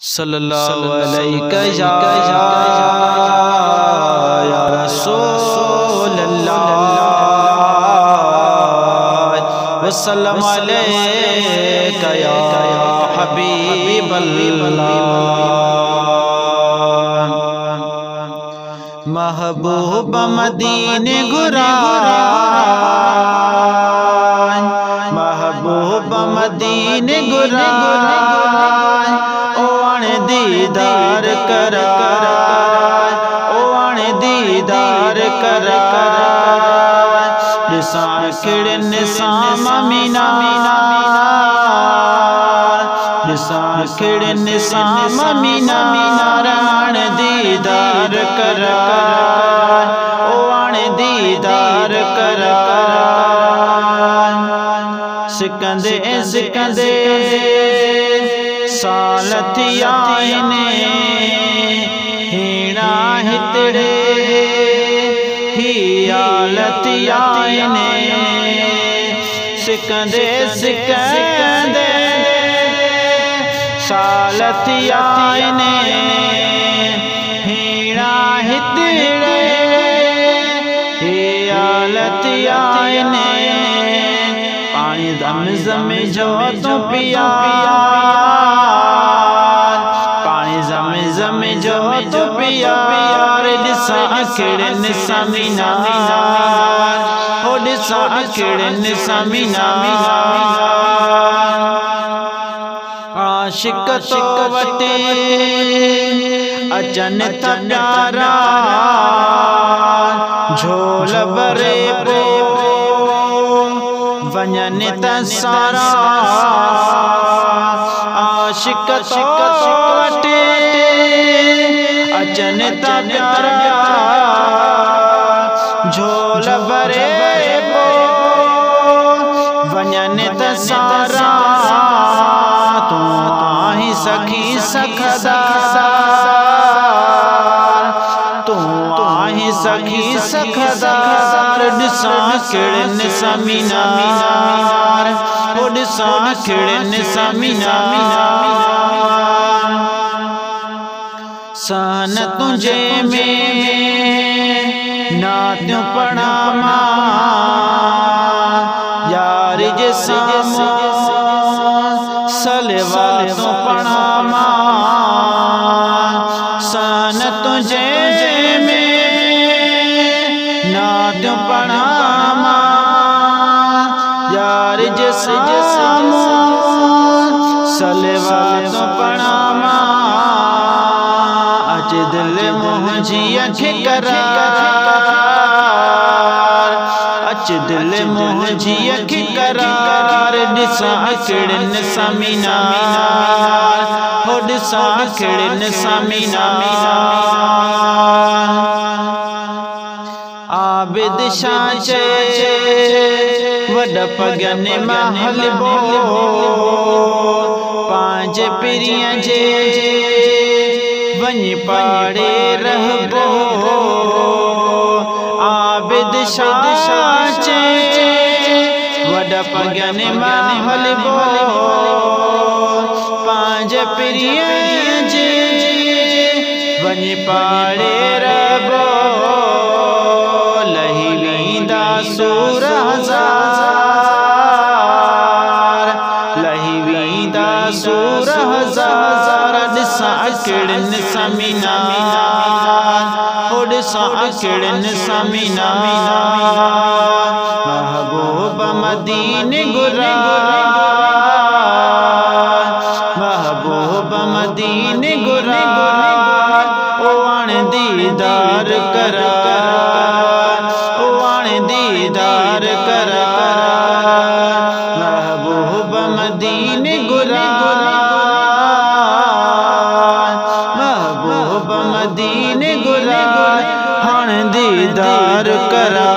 सल्लल्लाहु अलैहि या रसूल अल्लाह वसल्लम अलैका या हबीब अल्लाह। महबूब मदीने गुरान, महबूब मदीने गुरान, दीदार करा ओ आण दीदार करा दिसा किड़न साम मीना दिसा किड़न साम मीना आण दीदार करा ओ आण दीदार करा। सिकंदे सिकंदे सालथिया ने हीणा हितड़े ही आलतिया ने सिकंदे सिकंदे सालथिया ने हीणा हितड़े ही आलतिया ने पानी ज़म जो तो पिया ज़म जो तो पिया दिसा किड़न समीना हो दिसा किड़न समीना आशिक तो वटे अचन तडारा झोल बरे पो वञन तसारा आशिक तो वटे अचन प्यारा झोल बरे पो वञन तसारा तू आही सखी सखदार तू आही सखी सखदार दिसा किड़न समीना हो दिसा किड़न समीना सन तुझे में नात्यों पढ़ामा यार जे सामो सलवातों पढ़ामा सन तुझे में नात्यों पढ़ामा यार जे सामो सलवातों पढ़ामा अच दिल मुझी अख करार अच दिल मुझी अख करार दिसा किड़न समीना हो दिसा किड़न समीना आबिद शाचे वड पगन महल बो पांच पिरिया जे वनी पाड़े रहबो आबिद शाचे वड पगन महल बो पांच पिरिया जे वनी पाड़े रहबो लही वींदा सूर हजार लही वींदा सूर हजार दिसा किड़न समीना हो दिसा किड़न समीना महबूब मदीने गुरान महबूब मदीने गुरान ओ आण दीदार करा ओ आण दीदार करा महबूब मदीने गुरान महबूब मदीने गुरान आण दीदार करा।